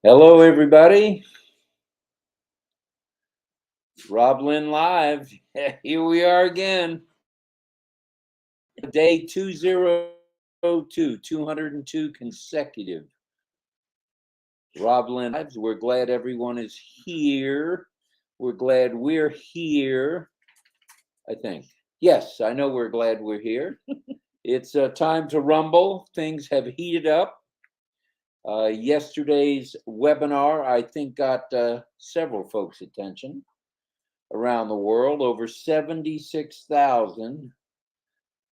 Hello, everybody. RobLynn Live. Here we are again. Day 202, 202 consecutive RobLynn Lives. We're glad everyone is here. We're glad we're here, I think. Yes, I know we're glad we're here. It's time to rumble. Things have heated up. Yesterday's webinar, I think, got several folks' attention around the world. Over 76,000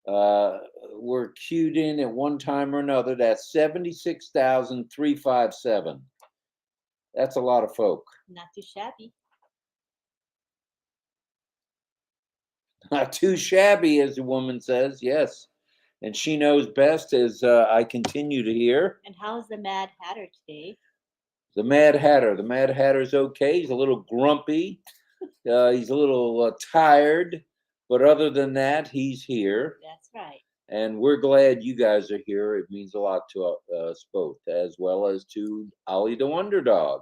were queued in at one time or another. That's 76,357. That's a lot of folk. Not too shabby. Not too shabby, as the woman says, yes. And she knows best, as I continue to hear. And how's the Mad Hatter today? The Mad Hatter. The Mad Hatter's okay. He's a little grumpy. He's a little tired. But other than that, he's here. That's right. And we're glad you guys are here. It means a lot to us both, as well as to Ollie the Wonder Dog.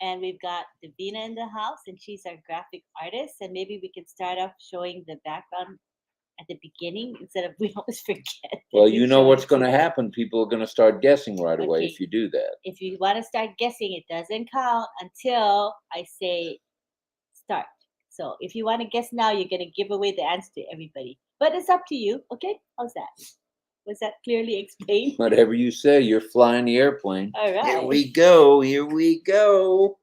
And we've got Davina in the house, and she's our graphic artist. And maybe we can start off showing the background at the beginning instead of, we always forget. Well, you know what's going to happen. People are going to start guessing right away Okay. if you do that. If you want to start guessing, it doesn't count until I say start. So if you want to guess now, you're going to give away the answer to everybody. But it's up to you. Okay? How's that? Was that clearly explained? Whatever you say, you're flying the airplane. All right. Here we go. Here we go.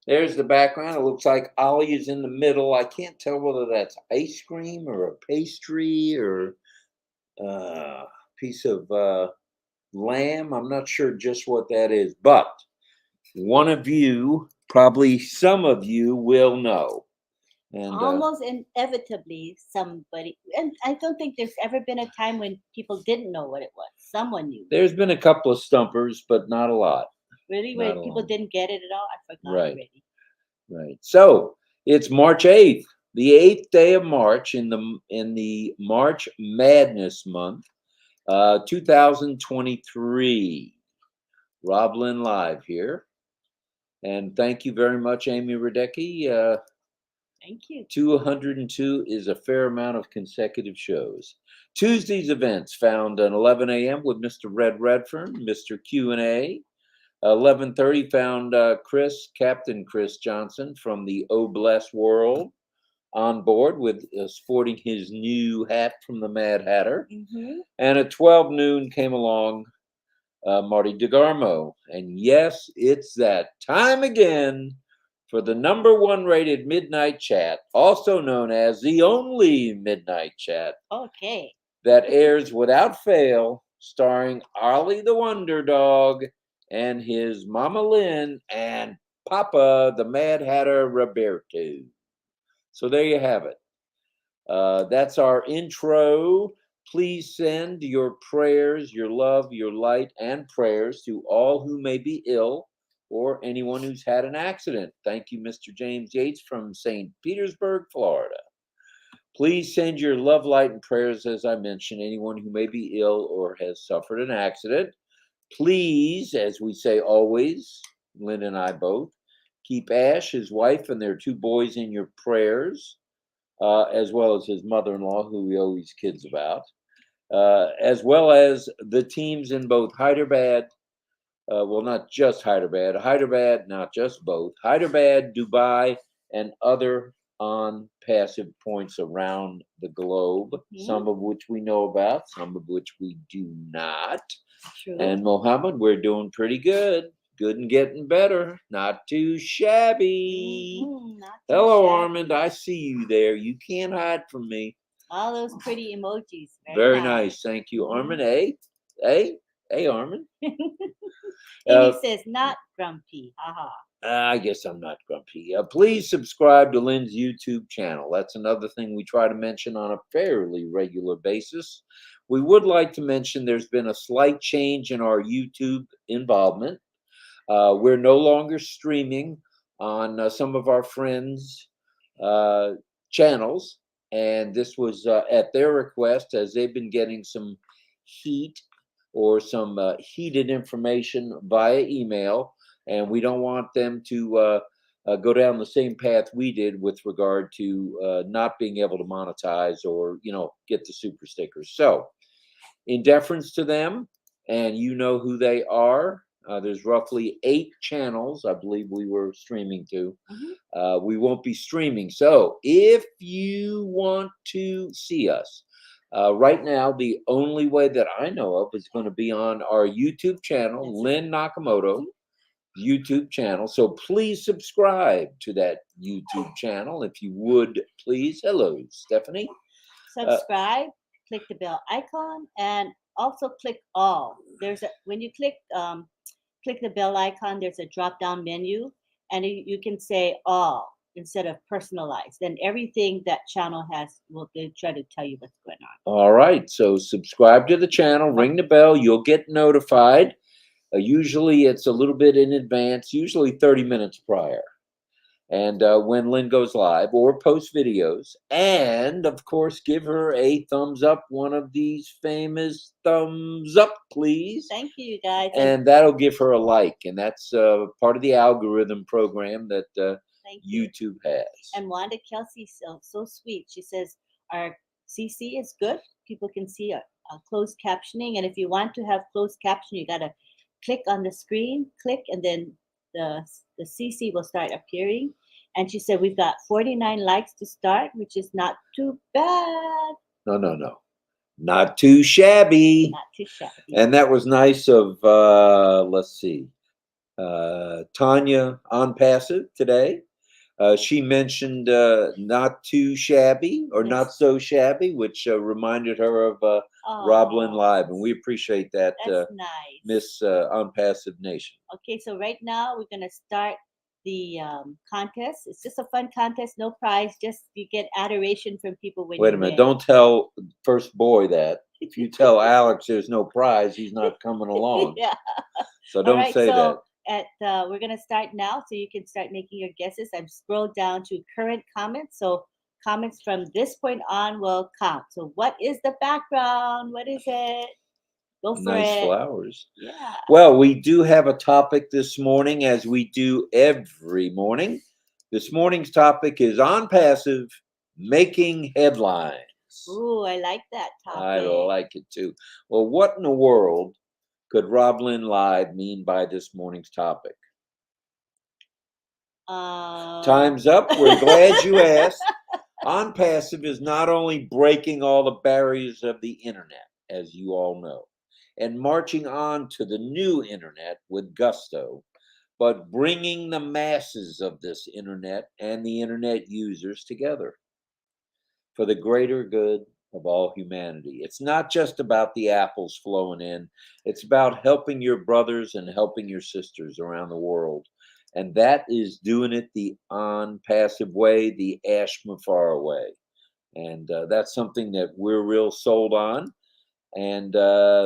There's the background. It looks like Ollie is in the middle. I can't tell whether that's ice cream or a pastry or a piece of lamb. I'm not sure just what that is. But one of you, probably some of you, will know. And almost inevitably somebody, and I don't think there's ever been a time when people didn't know what it was. Someone knew. There's been a couple of stumpers, but not a lot. Really? Where people didn't get it at all? I forgot already. Right. So it's March 8th, the 8th day of March in the March Madness month, 2023. RobLynn Live here. And thank you very much, Amy Radecki. Thank you. 202 is a fair amount of consecutive shows. Tuesday's events found at 11 a.m. with Mr. Red Redfern, Mr. Q&A. 11:30 found Captain Chris Johnson from the Oh Bless World on board with sporting his new hat from the Mad Hatter. Mm-hmm. And at 12 noon came along Marty DeGarmo. And yes, it's that time again for the #1 rated midnight chat, also known as the only midnight chat. Okay. That airs without fail, starring Ollie the Wonder Dog and his Mama Lynn and Papa the Mad Hatter Roberto. So there you have it. That's our intro. Please send your prayers, your love, your light, and prayers to all who may be ill or anyone who's had an accident. Thank you, Mr. James Yates from St. Petersburg, Florida. Please send your love, light, and prayers, as I mentioned, anyone who may be ill or has suffered an accident. Please, as we say always, Lynn and I both, keep Ash, his wife, and their 2 boys in your prayers, as well as his mother-in-law, who we always kids about, as well as the teams in both Hyderabad, well, not just Hyderabad, not just both, Hyderabad, Dubai, and other ONPASSIVE points around the globe, some of which we know about, some of which we do not. True. And Mohammed, we're doing pretty good. Good and getting better. Not too shabby. Not too Hello, shabby. Armand. I see you there. You can't hide from me. All those pretty emojis. Very nice. Thank you, Armand. Hey, Armand. Amy says, not grumpy. Haha. I guess I'm not grumpy. Please subscribe to Lynn's YouTube channel. That's another thing we try to mention on a fairly regular basis. We would like to mention there's been a slight change in our YouTube involvement. We're no longer streaming on some of our friends' channels, and this was at their request, as they've been getting some heat or some heated information via email, and we don't want them to go down the same path we did with regard to not being able to monetize or get the super stickers. So, in deference to them, and you know who they are. There's roughly 8 channels, I believe we were streaming to. We won't be streaming. So if you want to see us, right now, the only way that I know of is going to be on our YouTube channel, Lynn Nakamoto YouTube channel. So please subscribe to that YouTube channel if you would, please. Hello, Stephanie. Subscribe, click the bell icon, and also click all. When you click the bell icon, there's a drop down menu, and you can say all instead of personalized. Then everything that channel has will try to tell you what's going on. All right, so subscribe to the channel, ring the bell, you'll get notified. Usually it's a little bit in advance, usually 30 minutes prior. And when Lynn goes live or posts videos, and of course, give her a thumbs up, one of these famous thumbs up, please. Thank you, guys. And that'll give her a like, and that's part of the algorithm program that YouTube has. And Wanda Kelsey, so sweet. She says our CC is good. People can see a closed captioning, and if you want to have closed caption, you gotta click on the screen, and then the CC will start appearing. And she said we've got 49 likes to start, which is not too bad. No. Not too shabby. Not too shabby. And that was nice of, let's see, Tanya ONPASSIVE today. She mentioned not too shabby or not so shabby, which reminded her of RobLynn Live. And we appreciate that, that's nice. Miss ONPASSIVE Nation. Okay, so right now we're going to start the contest. It's just a fun contest, no prize, just you get adoration from people when Wait a minute, don't tell first boy that. If you tell Alex there's no prize, he's not coming along. Yeah. So don't say that. We're going to start now, so you can start making your guesses. I've scrolled down to current comments, so comments from this point on will count. So what is the background? What is it? Go for it. Nice flowers. Yeah. Well, we do have a topic this morning, as we do every morning. This morning's topic is ONPASSIVE making headlines. Ooh, I like that topic. I like it too. Well, what in the world could RobLynn Live mean by this morning's topic? Time's up. We're glad you asked. ONPASSIVE is not only breaking all the barriers of the internet, as you all know, and marching on to the new internet with gusto, but bringing the masses of this internet and the internet users together for the greater good of all humanity. It's not just about the apples flowing in. It's about helping your brothers and helping your sisters around the world. And that is doing it the ONPASSIVE way, the Ashmafar way. And that's something that we're real sold on. And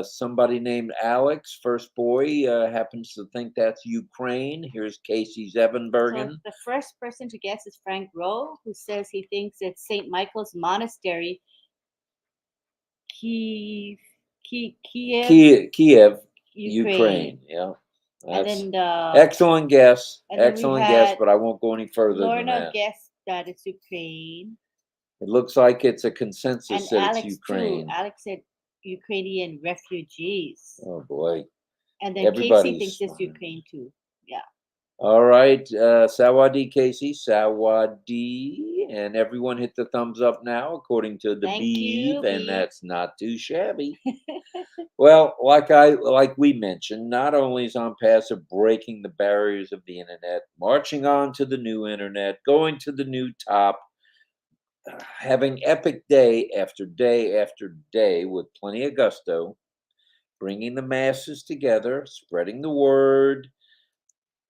somebody named Alex, first boy, happens to think that's Ukraine. Here's Casey Zevenbergen. So the first person to guess is Frank Rowe, who says he thinks it's St. Michael's Monastery, Kiev, Ukraine. Yeah, that's excellent guess. Excellent guess, but I won't go any further than that. Lorna guessed that it's Ukraine. It looks like it's a consensus that Alex it's Ukraine. Too. Alex said Ukrainian refugees. Oh boy! And then Casey thinks it's Ukraine too. Yeah. All right, Sawadi, Casey, Sawadi, and everyone hit the thumbs up now, according to the Beeve, and that's not too shabby. Well, like we mentioned, not only is ONPASSIVE breaking the barriers of the internet, marching on to the new internet, going to the new top, having epic day after day after day with plenty of gusto, bringing the masses together, spreading the word.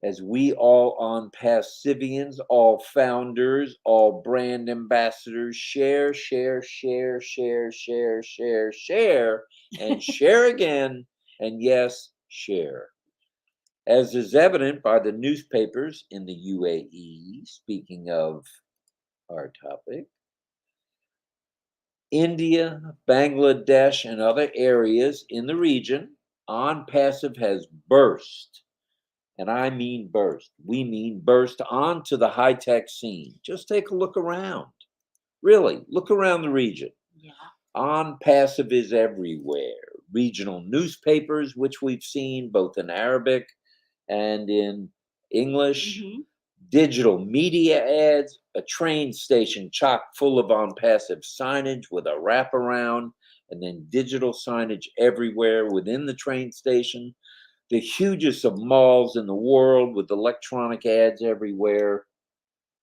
As we all ONPASSIVians, all founders, all brand ambassadors, share, and share again, and yes, share. As is evident by the newspapers in the UAE, speaking of our topic, India, Bangladesh, and other areas in the region, ONPASSIVE has burst, and I mean burst. We mean burst onto the high-tech scene. Just take a look around. Really, look around the region. Yeah. ONPASSIVE is everywhere. Regional newspapers, which we've seen both in Arabic and in English. Mhm. Digital media ads, a train station chock full of ONPASSIVE signage with a wraparound, and then digital signage everywhere within the train station. The hugest of malls in the world with electronic ads everywhere.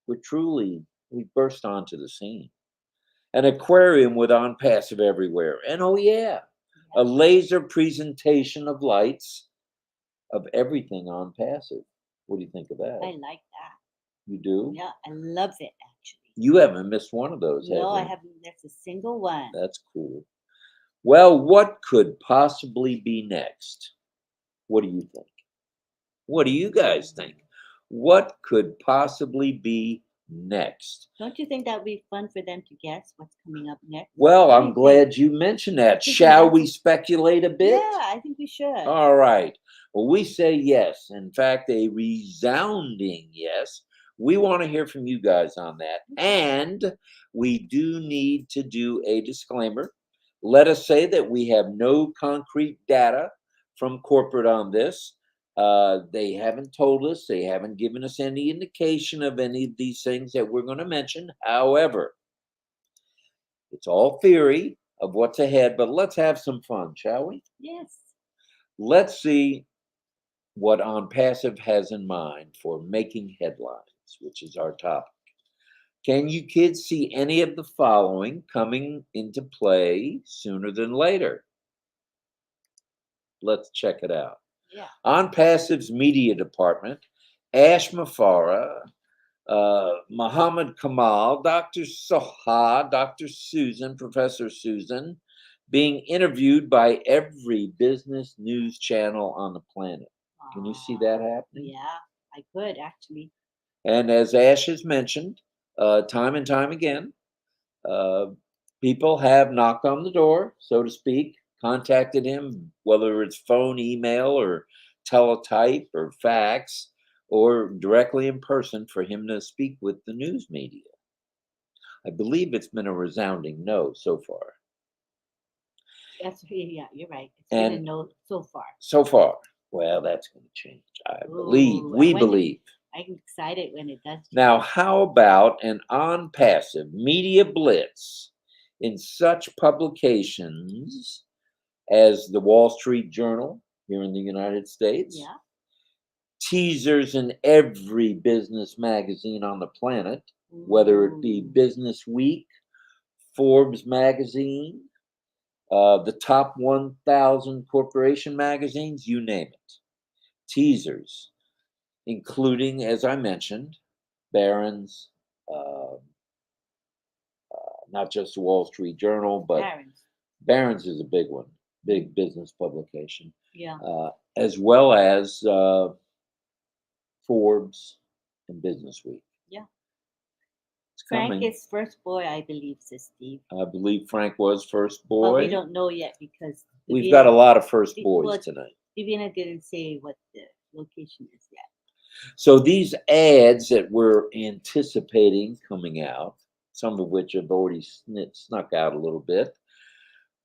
We burst onto the scene. An aquarium with ONPASSIVE everywhere. And oh, yeah, a laser presentation of lights of everything ONPASSIVE. What do you think of that? I like that. You do? Yeah, I love it actually. You haven't missed one of those, No, I have you? haven't. There's a single one. That's cool. Well, what could possibly be next? What do you think? What do you guys think? What could possibly be next? Don't you think that would be fun for them to guess what's coming up next? Well, What do I'm you glad you mentioned that. think Shall that's we a- speculate a bit? Yeah, I think we should. All right. Well, we say yes. In fact, a resounding yes. We want to hear from you guys on that. And we do need to do a disclaimer. Let us say that we have no concrete data from corporate on this. They haven't told us, they haven't given us any indication of any of these things that we're going to mention. However, it's all theory of what's ahead, but let's have some fun, shall we? Yes. Let's see what ONPASSIVE has in mind for making headlines, which is our topic. Can you kids see any of the following coming into play sooner than later? Let's check it out. Yeah. ONPASSIVE's media department, Ash Mafara, Muhammad Kamal, Dr. Soha, Dr. Susan, Professor Susan, being interviewed by every business news channel on the planet. Can you see that happening? Yeah, I could actually. And as Ash has mentioned, time and time again, uh, people have knocked on the door, so to speak, contacted him, whether it's phone, email, or teletype, or fax, or directly in person for him to speak with the news media. I believe it's been a resounding no so far. Yeah, you're right. It's been a And no so far. so far, well, that's going to change. I believe, Ooh, we and when it- believe. I'm excited when it does. Now, how about an ONPASSIVE media blitz in such publications as the Wall Street Journal here in the United States? Yeah. Teasers in every business magazine on the planet, whether it be Ooh. Business Week, Forbes magazine, the top 1,000 corporation magazines, you name it. Teasers, including, as I mentioned, Barron's, not just the Wall Street Journal, but Parents. Barron's is a big one, big business publication, Yeah. as well as Forbes and Business Week. Yeah. It's Frank coming. is first boy, I believe, says Steve. I believe Frank was first But boy. we don't know yet because We've got a lot of first Well, boys tonight. Viviana didn't say what the location is yet. So these ads that we're anticipating coming out, some of which have already snuck out a little bit,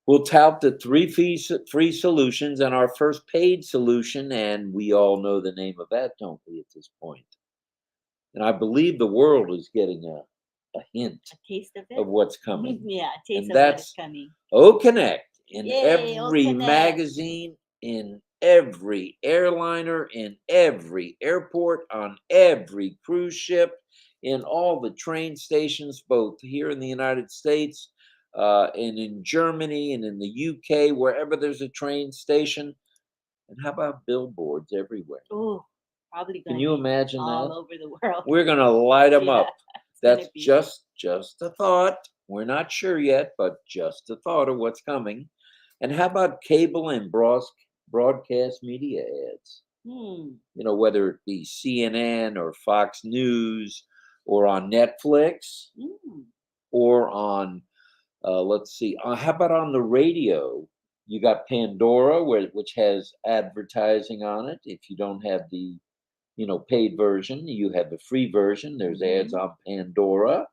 will tout the three free solutions and our first paid solution, and we all know the name of that, don't we, at this point? And I believe the world is getting a hint A taste of it? of what's coming. Yeah, a taste And of what that's is coming. O-Connect in Yay, every O-Connect. magazine, in every airliner, in every airport, on every cruise ship, in all the train stations, both here in the United States and in Germany and in the UK, wherever there's a train station. And how about billboards everywhere? Oh, probably Can gonna you be imagine all that? over the world. We're going to light them Yeah, up. it's gonna That's be. just a thought. We're not sure yet, but just a thought of what's coming. And how about cable and broadcast media ads? Hmm. You know, whether it be CNN or Fox News or on Netflix Mm. or on, let's see, how about on the radio? You got Pandora, which has advertising on it. If you don't have the paid version, you have the free version. There's ads Mm-hmm. on Pandora,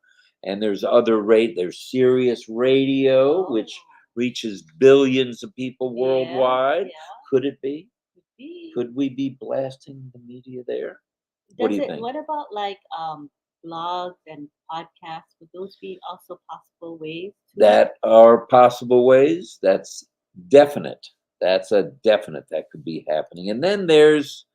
and there's other rate. There's Sirius Radio, which Oh, reaches billions of people yeah, worldwide. yeah. Could it be? Could be. Could we be blasting the media there? What do Does you it? think? What about like blogs and podcasts? Would those be also possible ways too? That are possible ways. That's definite. That's a definite that could be happening. And then there's,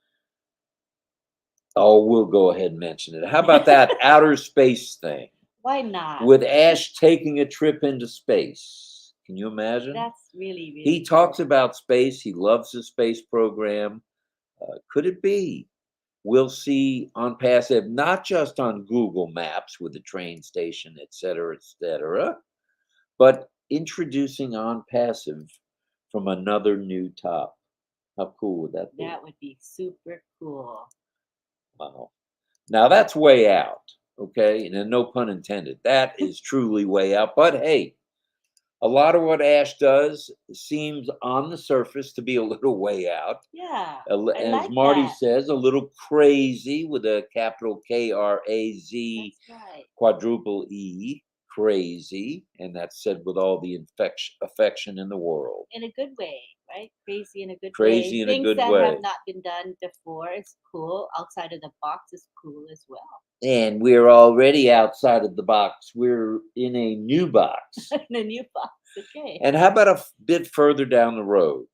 oh, we'll go ahead and mention it. How about that outer space thing Why not? with Ash taking a trip into space? Can you imagine? That's really, really He cool. talks about space. He loves the space program. Could it be? We'll see on passive, not just on Google Maps with the train station, et cetera, but introducing on passive from another new top. How cool would that be? That would be super cool. Wow. Now that's way out, okay? And then no pun intended. That is truly way out. But hey, a lot of what Ash does seems on the surface to be a little way out. Yeah, I As like Marty that. says, a little crazy with a capital KRAZ, That's right. quadruple E, crazy. And that's said with all the affection in the world. In a good way, right? Crazy in a good Crazy way. in a Things good that way. have not been done before is cool. Outside of the box is cool as well. And we're already outside of the box. We're in a new box. In a new box, okay. And how about a bit further down the road?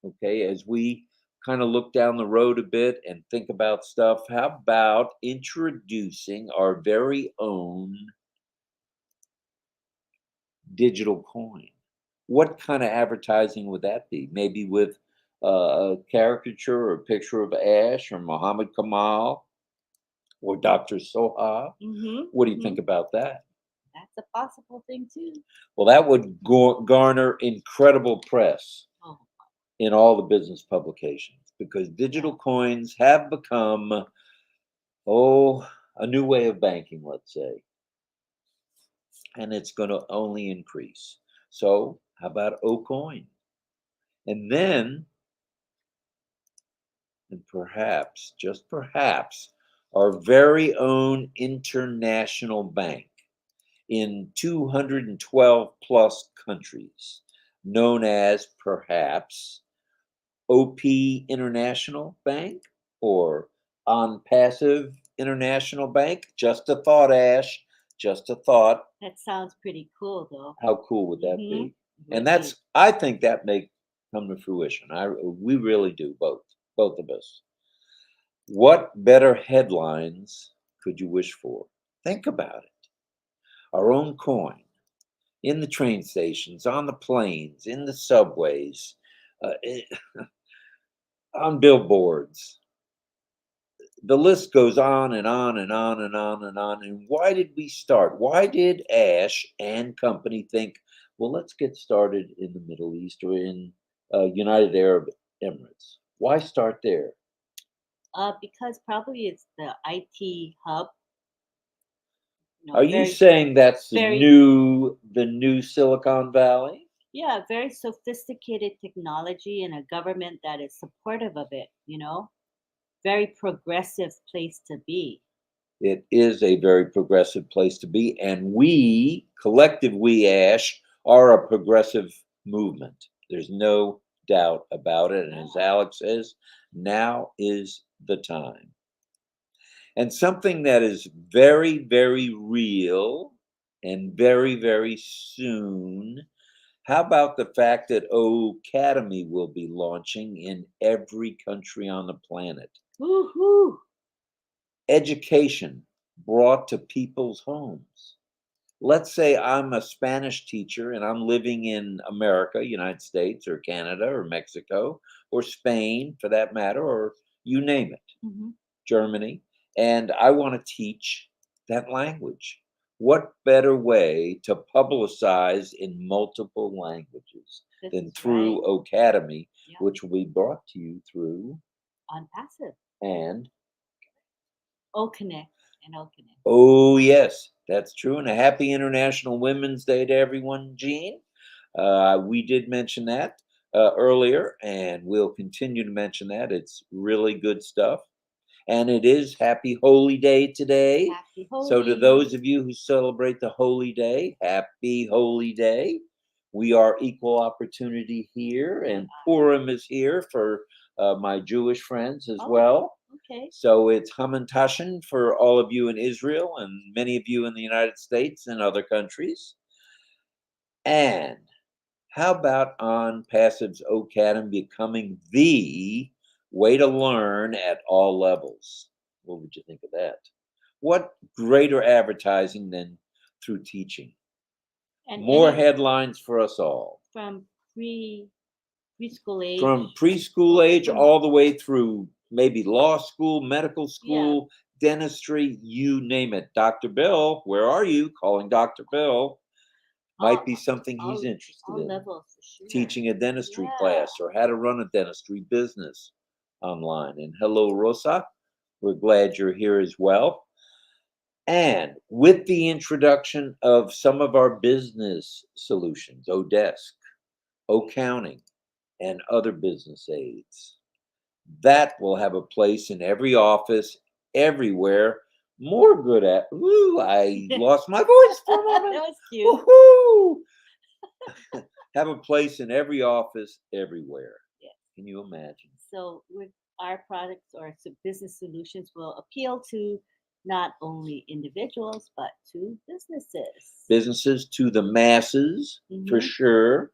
Okay, as we kind of look down the road a bit and think about stuff, how about introducing our very own digital coin? What kind of advertising would that be? Maybe with a caricature or a picture of Ash or Muhammad Kamal or Dr. Soha? Mm-hmm. What do you think about that? That's a possible thing too. Well, that would garner incredible press Oh, in all the business publications because digital coins have become, oh, a new way of banking, let's say, and it's going to only increase. So, how about O'Coin? And then, and perhaps, just perhaps, our very own international bank in 212 plus countries, known as perhaps OP International Bank or On Passive International Bank. Just a thought, Ash. Just a thought. that sounds pretty cool though. How cool would that Mhm. be? Would And be. that's, I think that may come to fruition. We really do, both of us. What better headlines could you wish for? Think about it. Our own coin in the train stations, on the planes, in the subways, uh, eh, on billboards. The list goes on and on and on and on and on. And why did we start? Why did Ash and company think, well, let's get started in the Middle East or in United Arab Emirates? Why start there? Because probably it's the IT hub. Are you Very, saying that's very, the new Silicon Valley? yeah, very sophisticated technology and a government that is supportive of it. Very progressive place to be. It is a very progressive place to be, and we, collective we, Ash, are a progressive movement. There's no doubt about it. And as Yeah. Alex says, now is the time. And something that is very, very real and very, very soon. How about the fact that Academy will be launching in every country on the planet? Woohoo! Education brought to people's homes. Let's say I'm a Spanish teacher and I'm living in America, United States, or Canada, or Mexico, or Spain for that matter, or you name it, Hmm. Germany, and I want to teach that language. What better way to publicize in multiple languages This than is through right. Academy, Yeah. which will be brought to you through ONPASSIVE. and O-Connect and O-Connect. oh, yes, that's true. And a happy International Women's Day to everyone, Jean. We did mention that. earlier, and we'll continue to mention that. It's really good stuff. And it is Happy Holy Day today. Happy Holy. So to those of you who celebrate the Holy Day, Happy Holy Day. We are equal opportunity here, and Purim is here for my Jewish friends as well. Okay. So it's Hamantashen for all of you in Israel and many of you in the United States and other countries. And how about ONPASSIVE's OCADM becoming the way to learn at all levels? What would you think of that? What greater advertising than through teaching? And More headlines for us all. From preschool age. From preschool age all the way through maybe law school, medical school, dentistry, you name it. Dr. Bill, where are you? Calling Dr. Bill. Might be something he's interested in. Levels, for sure. Teaching a dentistry class or how to run a dentistry business online. And hello, Rosa. We're glad you're here as well. And with the introduction of some of our business solutions, Odesk, O'Counting, and other business aids, that will have a place in every office, everywhere. More good at. Ooh, I lost my voice for a moment. That was cute. Woohoo! Have a place in every office, everywhere. Yes. Can you imagine? So with our products or business solutions will appeal to not only individuals, but to businesses. Businesses to the masses, for sure.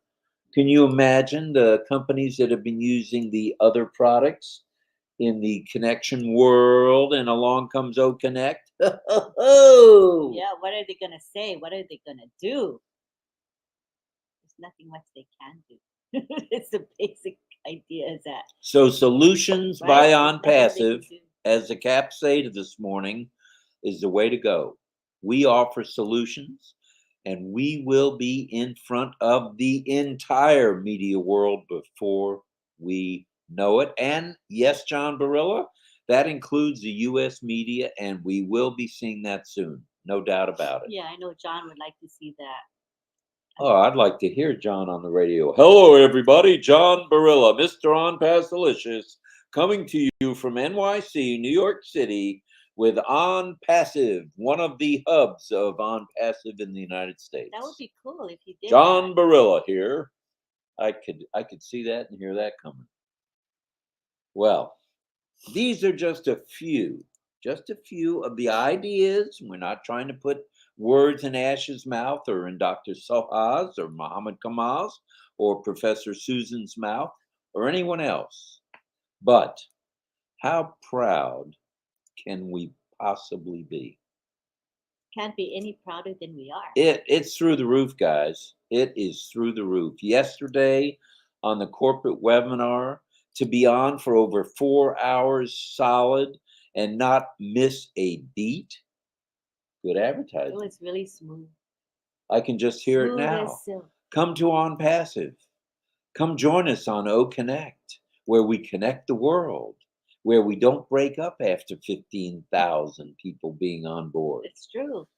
Can you imagine the companies that have been using the other products in the connection world, and along comes OConnect? Yeah, what are they going to say? What are they going to do? There's nothing much they can do. It's the basic idea is that. So solutions by ONPASSIVE, as the cap say this morning, is the way to go. We offer solutions, and we will be in front of the entire media world before we know it. And yes, John Barilla, that includes the U.S. media, and we will be seeing that soon. No doubt about it. Yeah, I know John would like to see that. Oh, I'd like to hear John on the radio. Hello, everybody. John Barilla, Mr. ONPASSIVE, coming to you from NYC, New York City, with ONPASSIVE, one of the hubs of ONPASSIVE in the United States. That would be cool if you did. John Barilla here. I could see that and hear that coming. Well, these are just a few of the ideas. We're not trying to put words in Ash's mouth or in Dr. Soha's or Muhammad Kamal's or Professor Susan's mouth or anyone else. But how proud can we possibly be? Can't be any prouder than we are. It's through the roof, guys. It is through the roof. Yesterday on the corporate webinar, to be on for over 4 hours solid and not miss a beat. Good advertising. It was really smooth. I can just hear it now. Come to ONPASSIVE. Come join us on OConnect, where we connect the world, where we don't break up after 15,000 people being on board. It's true.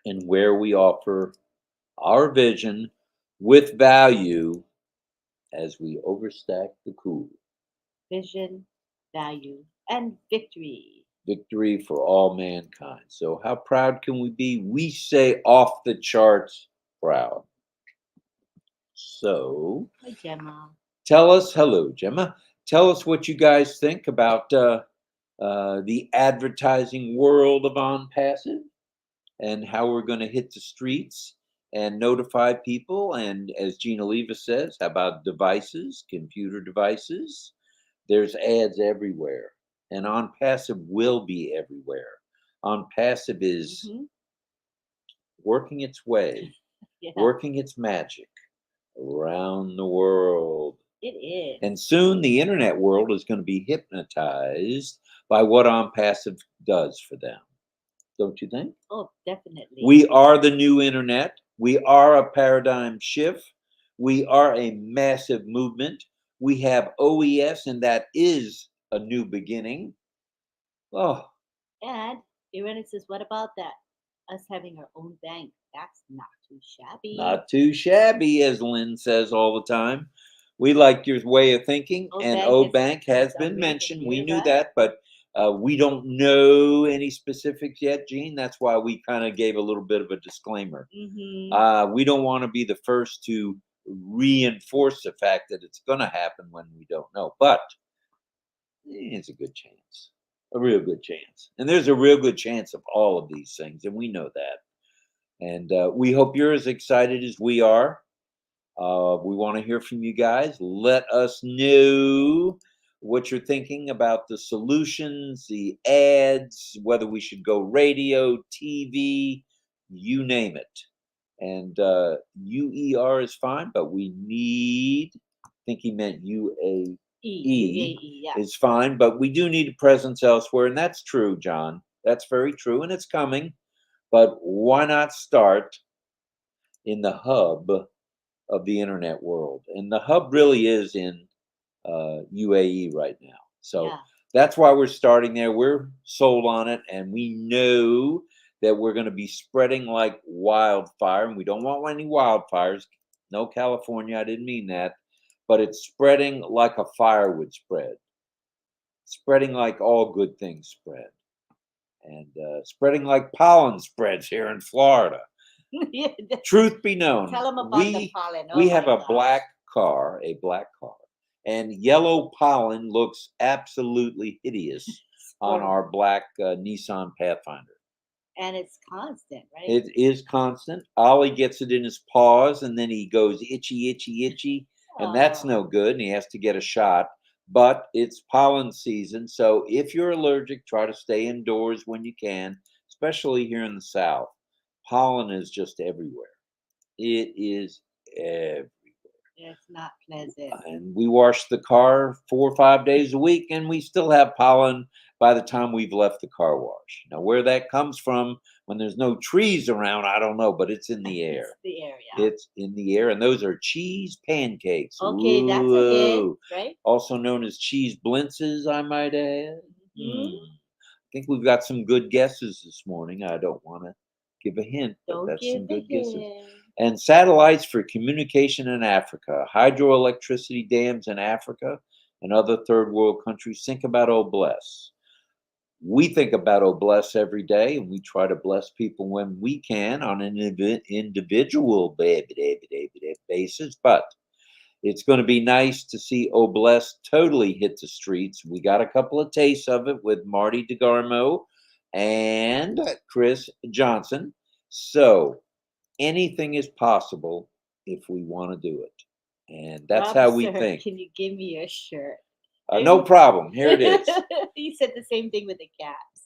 And where we offer our vision with value as we overstack the cool. Vision, value, and victory. Victory for all mankind. So how proud can we be? We say off the charts proud. So, hi, Gemma. Tell us, hello, Gemma. Tell us what you guys think about the advertising world of ONPASSIVE and how we're going to hit the streets and notify people. And as Gina Leva says, how about devices, computer devices? There's ads everywhere. And ONPASSIVE will be everywhere. ONPASSIVE is working its way, working its magic around the world. It is. And soon the internet world is going to be hypnotized by what ONPASSIVE does for them. Don't you think? Oh, definitely. We are the new internet. We are a paradigm shift. We are a massive movement. We have OES, and that is a new beginning. Oh. And Irene says, what about that? Us having our own bank. That's not too shabby. Not too shabby, as Lynn says all the time. We like your way of thinking, and O-Bank has been mentioned. We knew that, but we don't know any specifics yet, Gene. That's why we kind of gave a little bit of a disclaimer. We don't want to be the first to reinforce the fact that it's going to happen when we don't know, but it's a good chance, a real good chance. And there's a real good chance of all of these things, and we know that. And we hope you're as excited as we are. We want to hear from you guys. Let us know what you're thinking about the solutions, the ads, whether we should go radio, TV, you name it. And UER is fine, but we need, I think he meant UAE yeah. is fine, but we do need a presence elsewhere. And that's true, John. That's very true, and it's coming. But why not start in the hub of the internet world? And the hub really is in UAE right now. So that's why we're starting there. We're sold on it, and we know that we're going to be spreading like wildfire, and we don't want any wildfires. No, California, I didn't mean that. But it's spreading like a fire would spread. Spreading like all good things spread. And spreading like pollen spreads here in Florida. Truth be known, tell them about the pollen. We have a black car, and yellow pollen looks absolutely hideous on our black Nissan Pathfinder. And it's constant, right? It is constant. Ollie gets it in his paws, and then he goes itchy, itchy, itchy, and that's no good, and he has to get a shot. But it's pollen season, so if you're allergic, try to stay indoors when you can, especially here in the South. Pollen is just everywhere. It is everywhere. It's not pleasant. And we wash the car 4 or 5 days a week, and we still have pollen by the time we've left the car wash. Now, where that comes from, when there's no trees around, I don't know, but it's in the air. It's the air, yeah. It's in the air, and those are cheese pancakes. Okay, ooh, that's a hit, right? Also known as cheese blintzes, I might add. I think we've got some good guesses this morning. I don't want to give a hint, but that's some good guesses. And satellites for communication in Africa, hydroelectricity dams in Africa and other third world countries. Think about Oh Bless. We think about Oh Bless every day, and we try to bless people when we can on an individual basis. But it's going to be nice to see Oh Bless totally hit the streets. We got a couple of tastes of it with Marty DeGarmo and Chris Johnson. So anything is possible if we want to do it. And that's how we think. Can you give me your shirt? No problem. Here it is. You said the same thing with the caps.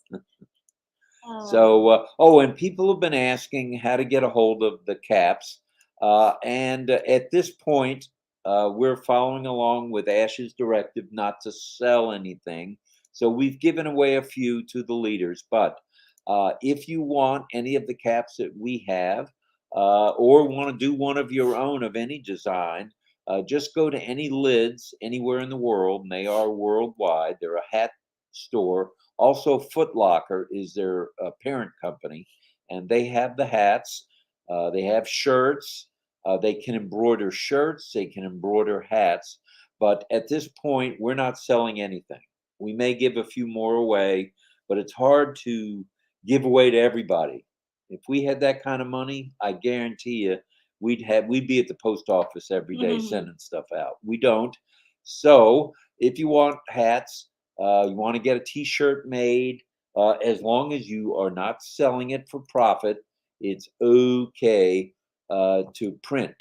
So, and people have been asking how to get a hold of the caps. And at this point, we're following along with Ash's directive not to sell anything. So we've given away a few to the leaders. But if you want any of the caps that we have, or want to do one of your own of any design, just go to any lids anywhere in the world, and they are worldwide. They're a hat store. Also, Foot Locker is their parent company, and they have the hats. They have shirts. They can embroider shirts. They can embroider hats. But at this point, we're not selling anything. We may give a few more away, but it's hard to give away to everybody. If we had that kind of money, I guarantee you, we'd be at the post office every day sending stuff out. We don't. So if you want hats, you want to get a T-shirt made, as long as you are not selling it for profit, it's okay to print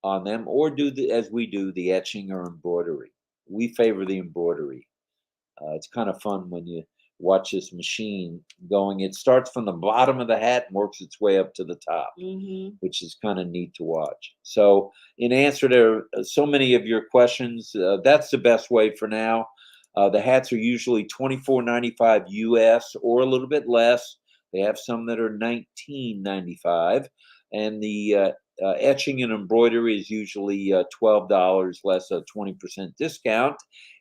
on them or do as we do, the etching or embroidery. We favor the embroidery. It's kind of fun when you watch this machine going. It starts from the bottom of the hat and works its way up to the top, which is kind of neat to watch. So in answer to so many of your questions, that's the best way for now. The hats are usually $24.95 US or a little bit less. They have some that are $19.95, and the etching and embroidery is usually $12 less a 20% discount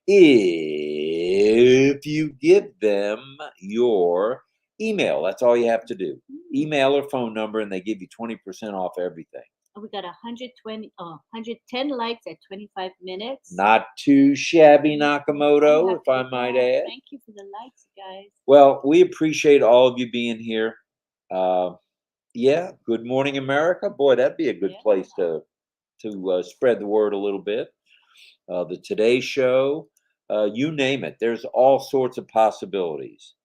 if you give them your email. That's all you have to do. Mm. Email or phone number, and they give you 20% off everything. We got 110 likes at 25 minutes. Not too shabby, I'm Nakamoto, happy if I with might that. add. Thank you for the likes, guys. Well, we appreciate all of you being here. Yeah, Good Morning America. Boy, that'd be a good place to spread the word a little bit. The Today Show, you name it. There's all sorts of possibilities.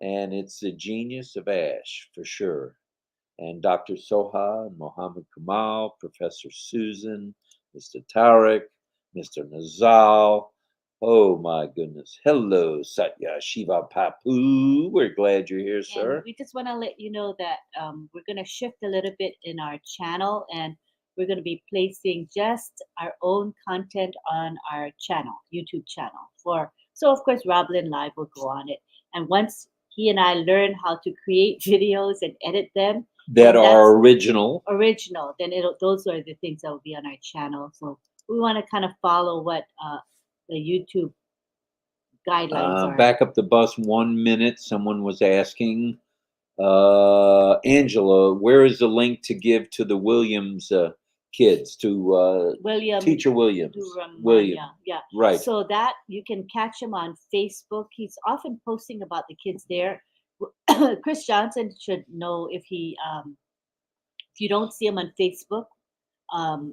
And it's the genius of Ash, for sure. And Dr. Soha, and Mohammed Kamal, Professor Susan, Mr. Tarek, Mr. Nazal. Oh my goodness. Hello, Satya Shiva Papu. We're glad you're here, And sir. we just want to let you know that we're going to shift a little bit in our channel, and we're going to be placing just our own content on our channel, YouTube channel. So of course, RobLynn Live will go on it. And once he and I learn how to create videos and edit them That then are original. then those are the things that will be on our channel. So we want to kind of follow what the YouTube guidelines are. Back up the bus 1 minute. Someone was asking, Angela, where is the link to give to the Williams kids, to William Teacher Williams? William. Yeah. Right. So that you can catch him on Facebook. He's often posting about the kids there. Chris Johnson should know if you don't see him on Facebook. I'm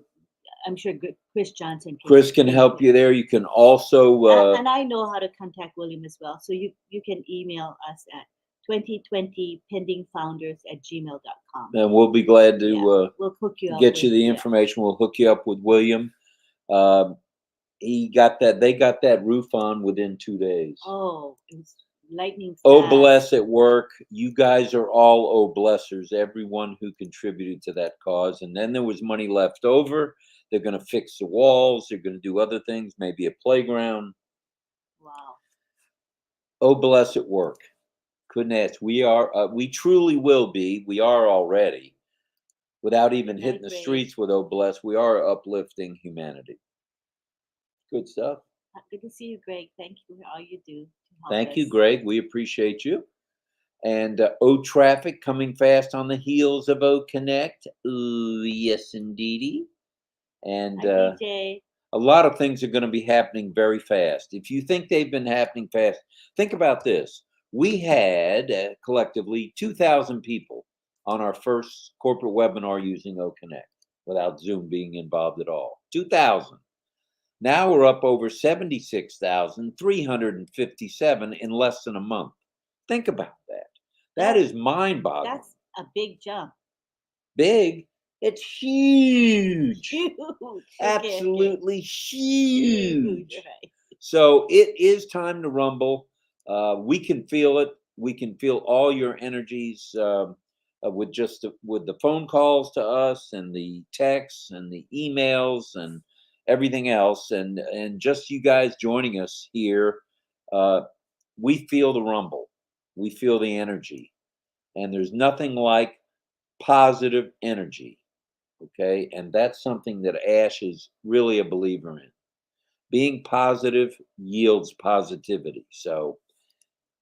sure Chris Johnson Chris can help you there. You can also and I know how to contact William as well. So you can email us at 2020pendingfounders@gmail.com. and we'll be glad to We'll hook you up get you with- the information. We'll hook you up with William. He got that. They got that roof on within 2 days. Oh, it was lightning fast. Oh, bless at work. You guys are all oh blessers. Everyone who contributed to that cause, and then there was money left over. They're going to fix the walls. They're going to do other things, maybe a playground. Wow. Oh, bless at work. Couldn't ask. We truly will be. We are already, without even hitting the streets with oh bless. We are uplifting humanity. Good stuff. Good to see you, Greg. Thank you for all you do. Thank you, Greg. We appreciate you. And O Traffic coming fast on the heels of O Connect. Ooh, yes, indeedy. And Hi, DJ. a lot of things are going to be happening very fast. If you think they've been happening fast, think about this. We had collectively 2,000 people on our first corporate webinar using O Connect without Zoom being involved at all. 2,000. Now we're up over 76,357 in less than a month. Think about that. That is mind-boggling. That's a big jump. Big? It's huge. Huge. Absolutely huge. Right. So it is time to rumble. We can feel it. We can feel all your energies with the phone calls to us and the texts and the emails and everything else, and just you guys joining us here. We feel the rumble. We feel the energy, and there's nothing like positive energy. Okay, and that's something that Ash is really a believer in. Being positive yields positivity. So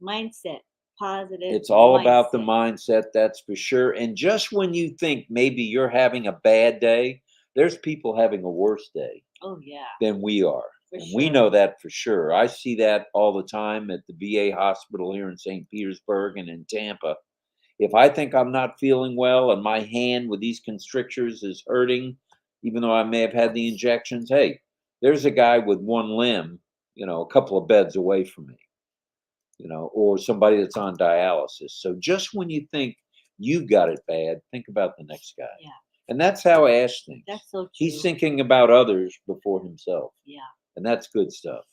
mindset, positive. It's all about the mindset, that's for sure. And just when you think maybe you're having a bad day, there's people having a worse day. Oh yeah. Than we are. For And sure. we know that for sure. I see that all the time at the VA hospital here in St. Petersburg and in Tampa. If I think I'm not feeling well and my hand with these constrictors is hurting, even though I may have had the injections, hey, there's a guy with one limb, a couple of beds away from me, or somebody that's on dialysis. So just when you think you've got it bad, think about the next guy. Yeah. And that's how Ash thinks. That's so true. He's thinking about others before himself. Yeah. And that's good stuff.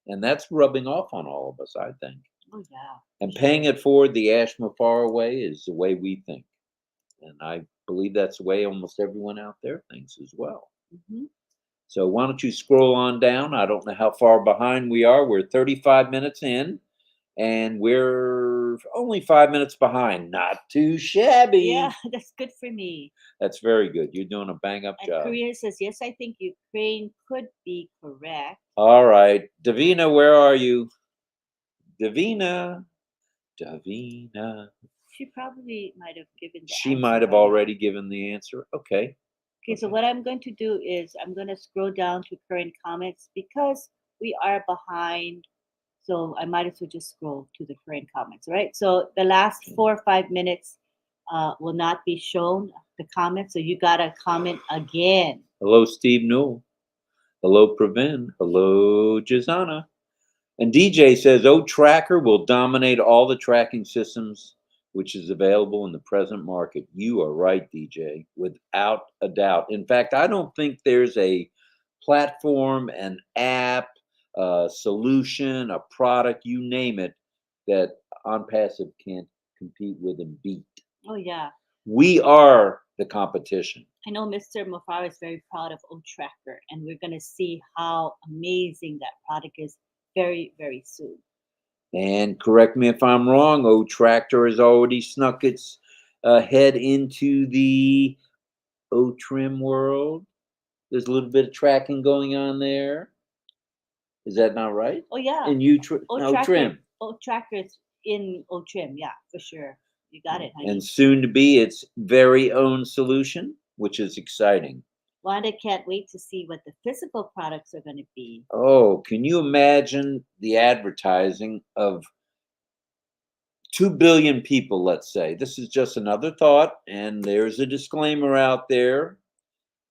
And that's rubbing off on all of us, I think. Oh, yeah. And paying it forward the Ash Mafar way is the way we think. And I believe that's the way almost everyone out there thinks as well. Mm-hmm. So why don't you scroll on down? I don't know how far behind we are. We're 35 minutes in, and we're only 5 minutes behind. Not too shabby. Yeah, that's good for me. That's very good. You're doing a bang-up job. Korea says, yes, I think Ukraine could be correct. All right. Davina, where are you? Davina. Davina. She probably might have given the She answer might have by now. already given the answer. Okay. Okay, so Okay. what I'm going to do is I'm going to scroll down to current comments because we are behind. So I might as well just scroll to the current comments, right? So the last Okay. 4 or 5 minutes will not be shown, the comments. So you got to comment again. Hello, Steve Newell. Hello, Pravin. Hello, Jazana. And DJ says, "Oh, Tracker will dominate all the tracking systems which is available in the present market." You are right, DJ, without a doubt. In fact, I don't think there's a platform, an app, a solution, a product, you name it, that OnPassive can't compete with and beat. Oh, yeah. We are the competition. I know Mr. Mofara is very proud of O Tracker, and we're going to see how amazing that product is very, very soon. And correct me if I'm wrong, O Tractor has already snuck its head into the O Trim world. There's a little bit of tracking going on there. Is that not right? Oh, yeah. And you O O Tracker, Trim. O Tracker's in O Trim. Yeah, for sure. You got it, honey. And soon to be its very own solution, which is exciting. Wanda can't wait to see what the physical products are going to be. Oh, can you imagine the advertising of 2 billion people, let's say? This is just another thought, and there's a disclaimer out there.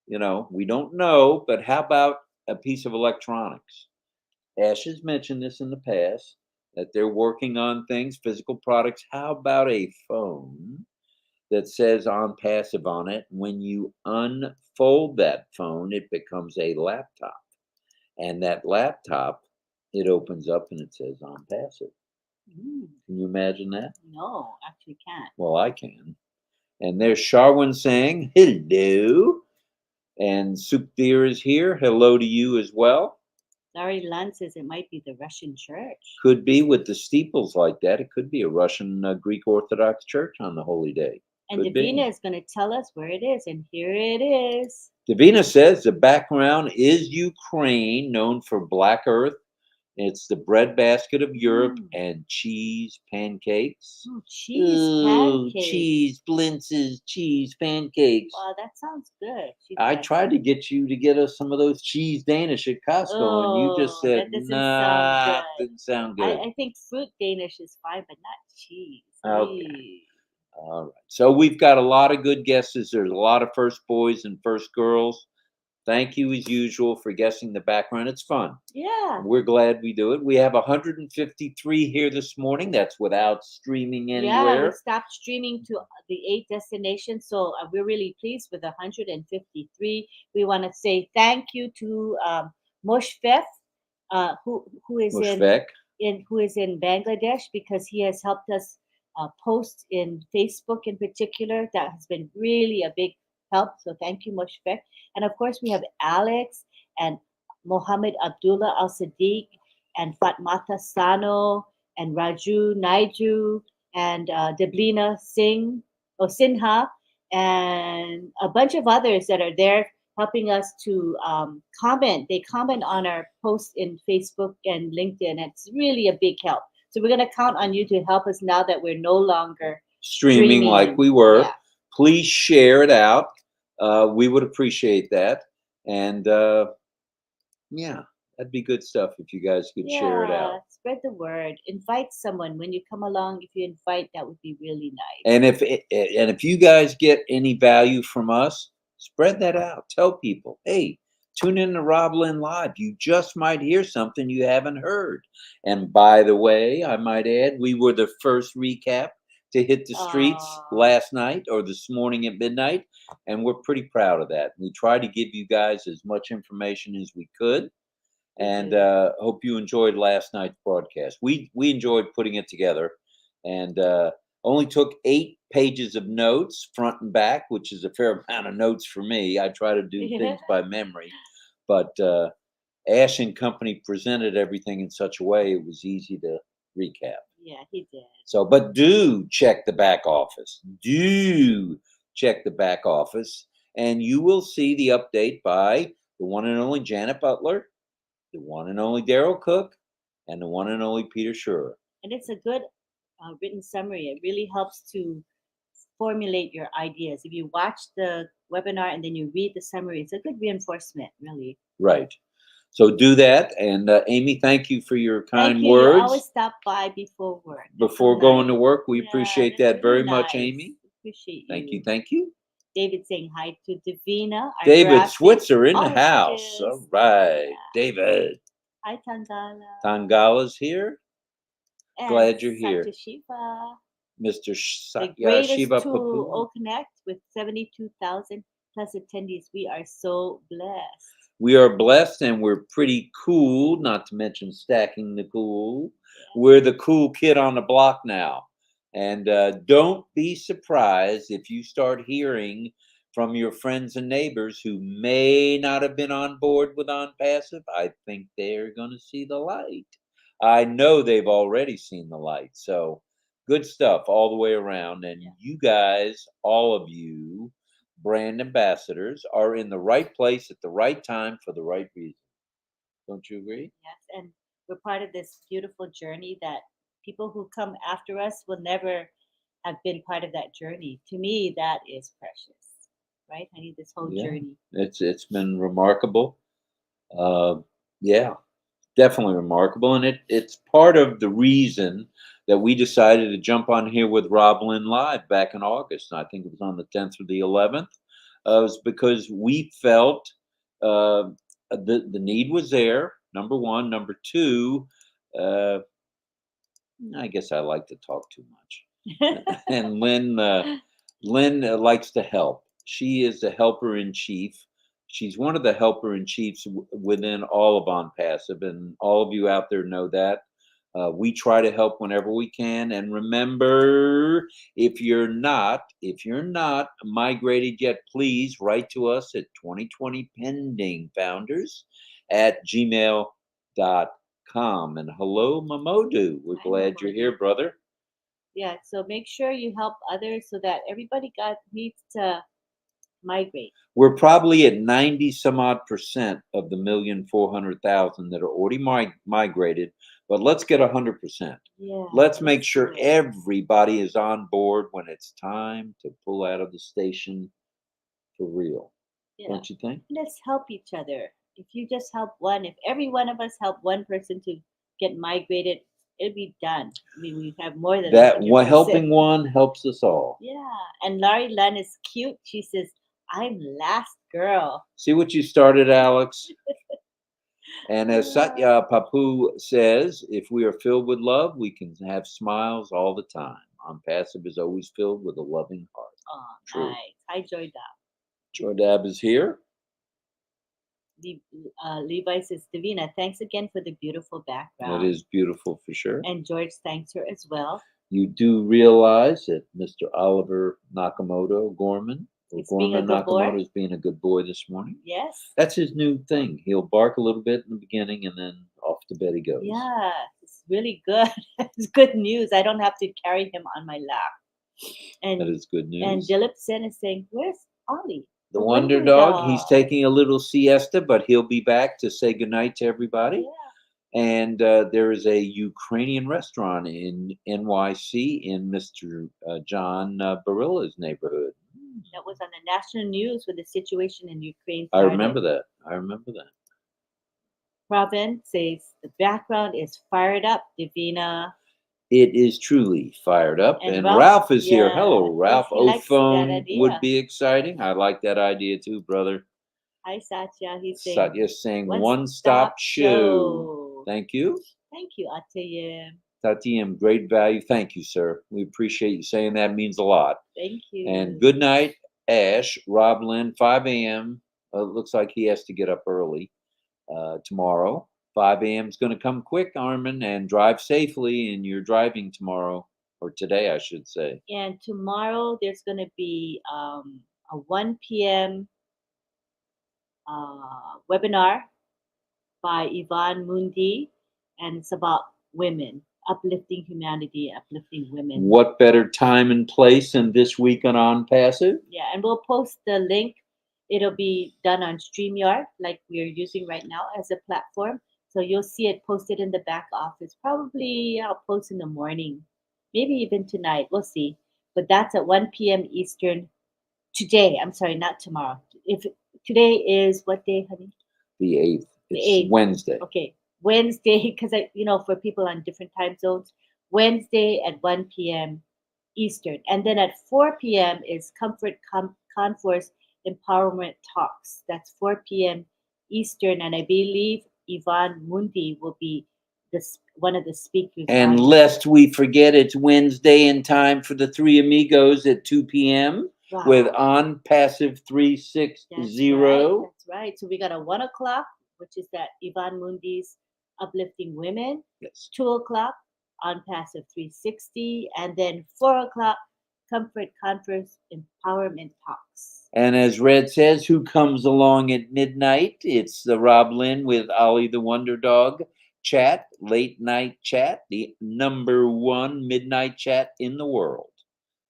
You know, we don't know, but how about a piece of electronics? Ash has mentioned this in the past that they're working on things, physical products. How about a phone that says OnPassive on it? When you unfold that phone, it becomes a laptop. And that laptop, it opens up and it says OnPassive. Mm, Can you imagine that? no, actually can't. Well, I can. And there's Sharwin saying, hello. And Sukdir is here. Hello to you as well. Larry Lund says it might be the Russian church. Could be with the steeples like that. It could be a Russian Greek Orthodox church on the holy day. And Could be. Davina is going to tell us where it is, and here it is. Davina says the background is Ukraine, known for Black Earth. It's the breadbasket of Europe and cheese pancakes. Oh, cheese Ooh, pancakes. cheese blintzes, cheese pancakes. Wow, that sounds good. Cheese I pancakes. tried to get you to get us some of those cheese Danish at Costco, and you just Oh, said, that doesn't nah, sound good. didn't sound good. I think fruit Danish is fine, but not cheese. Okay. Eee. All right. So we've got a lot of good guesses. There's a lot of first boys and first girls. Thank you, as usual, for guessing the background. It's fun. Yeah. We're glad we do it. We have 153 here this morning. That's without streaming anywhere. Yeah, we stopped streaming to the 8 destinations, so we're really pleased with 153. We want to say thank you to Moshfef, who is Mushfek. who is in Bangladesh, because he has helped us post in Facebook in particular. That has been really a big help. So thank you, Moshfek. And of course, we have Alex and Mohammed Abdullah Al Sadiq and Fatmata Sano and Raju Naiju and Deblina Sinha, and a bunch of others that are there helping us to comment. They comment on our posts in Facebook and LinkedIn. It's really a big help. So we're going to count on you to help us now that we're no longer Streaming like we were. Yeah. Please share it out. We would appreciate that. And yeah, that'd be good stuff if you guys could share it out. Spread the word. Invite someone when you come along. If you invite, that would be really nice. And if you guys get any value from us, spread that out. Tell people, hey, tune in to RobLynn Live. You just might hear something you haven't heard. And by the way, I might add, we were the first recap to hit the streets last night or this morning at midnight, and we're pretty proud of that. We tried to give you guys as much information as we could, and hope you enjoyed last night's broadcast. We enjoyed putting it together, and only took 8 pages of notes, front and back, which is a fair amount of notes for me. I try to do things by memory, but Ash and company presented everything in such a way it was easy to recap. Yeah, he did. So, but do check the back office. Do check the back office, and you will see the update by the one and only Janet Butler, the one and only Daryl Cook, and the one and only Peter Schurer. And it's a good written summary. It really helps to formulate your ideas. If you watch the webinar and then you read the summary, it's a good reinforcement, really. Right. So do that. And Amy, thank you for your Thank kind you. You always words stop by before work. That's so before going to nice. work. We Yeah, appreciate that's that very really much, nice. Amy. Appreciate Thank you. you. Thank you. David saying hi to Davina. Our David graphic Switzer in the house. artist. All right. Yeah. David. Hi Tangala. Tangala's here. And Glad you're here. Satyashiva. Mr. The Satya greatest Shiva to Papu. O Connect with 72,000 plus attendees. We are so blessed. We are blessed and we're pretty cool, not to mention stacking the cool. Yeah. We're the cool kid on the block now. And don't be surprised if you start hearing from your friends and neighbors who may not have been on board with OnPassive. I think they're going to see the light. I know they've already seen the light. So good stuff all the way around. And Yeah. you guys, all of you, brand ambassadors, are in the right place at the right time for the right reason. Don't you agree? Yes, and we're part of this beautiful journey that people who come after us will never have been part of that journey. To me, that is precious, right? I need this whole Yeah. journey. It's been remarkable. Yeah, definitely remarkable, and it's part of the reason that we decided to jump on here with RobLynn Live back in August. I think it was on the 10th or the 11th. Was because we felt the need was there. Number one, number two. Uh, I guess I like to talk too much. And Lynn likes to help. She is the helper in chief. She's one of the helper in chiefs within all of OnPassive, and all of you out there know that. We try to help whenever we can. And remember, if you're not migrated yet, please write to us at 2020 pending founders at gmail.com. And hello, Mamodu. We're Hi, glad you're here, Mamodu. brother. Yeah, so make sure you help others so that everybody needs to migrate. We're probably at 90 some odd percent of the 1,400,000 that are already migrated, but let's get 100%. Yeah, Let's make let's sure do it. everybody is on board when it's time to pull out of the station for real. Yeah. Don't you think? Let's help each other. If you just help one, if every one of us help one person to get migrated, it'll be done. I mean, we have more than That 100%. helping one helps us all. Yeah, and Laurie Lunn is cute. She says, "I'm last girl." See what you started, Alex? And as Satya Papu says, if we are filled with love, we can have smiles all the time. OnPassive is always filled with a loving heart. Oh, True. nice. Hi, Joy Dab. Jordab is here. Levi says, Davina, thanks again for the beautiful background. It is beautiful for sure. And George thanks her as well. You do realize that Mr. Oliver Nakamoto Gorman, or He's being a Gorman good boy. Nakamoto, is being a good boy this morning. Yes. That's his new thing. He'll bark a little bit in the beginning and then off to bed he goes. Yeah, it's really good. It's good news. I don't have to carry him on my lap. And That is good news. And Dilip Sen is saying, where's Ollie? The Wonder Dog, he's taking a little siesta, but he'll be back to say goodnight to everybody. Yeah. And there is a Ukrainian restaurant in NYC in Mr. John Barilla's neighborhood. That was on the national news with the situation in Ukraine. I remember that. Pravin says, the background is fired up, Davina. It is truly fired up. And Ralph, Ralph is here. Hello, Ralph. Yes, he likes that O-phone idea. would be exciting. I like that idea too, brother. Hi, Satya. He's saying, Satya's saying one one-stop stop show. Thank you. Thank you, Atayim. Tatiyam, great value. Thank you, sir. We appreciate you saying that. It means a lot. Thank you. And good night, Ash. RobLynn, 5 a.m. Looks like he has to get up early tomorrow. 5 a.m. is going to come quick, Armin, and drive safely. And you're driving tomorrow, or today, I should say. And tomorrow there's going to be a 1 p.m. Webinar by Yvonne Mundi, and it's about women, uplifting humanity, uplifting women. What better time and place than this week on OnPassive? Yeah, and we'll post the link. It'll be done on StreamYard, like we're using right now as a platform. So you'll see it posted in the back office. Probably I'll post in the morning maybe even tonight. We'll see. But that's at 1 p.m. Eastern today. I'm sorry, not tomorrow. If today is what day, honey? The 8th. The It's 8th. Wednesday. Okay, Wednesday, because for people on different time zones, Wednesday at 1 p.m. Eastern, and then at 4 p.m. is Comfort Conforce Empowerment Talks. That's 4 p.m. Eastern, and I believe Yvonne Mundi will be one of the speakers. And lest we forget, it's Wednesday in time for the Three Amigos at 2 p.m. with ONPASSIVE 360. That's right. So we got a 1 o'clock, which is that Yvonne Mundi's Uplifting Women. Yes. 2 o'clock on Passive 360, and then 4 o'clock Comfort Conference Empowerment Talks. And as Red says, who comes along at midnight? It's the RobLynn with Ollie the Wonder Dog chat, late night chat, the #1 midnight chat in the world.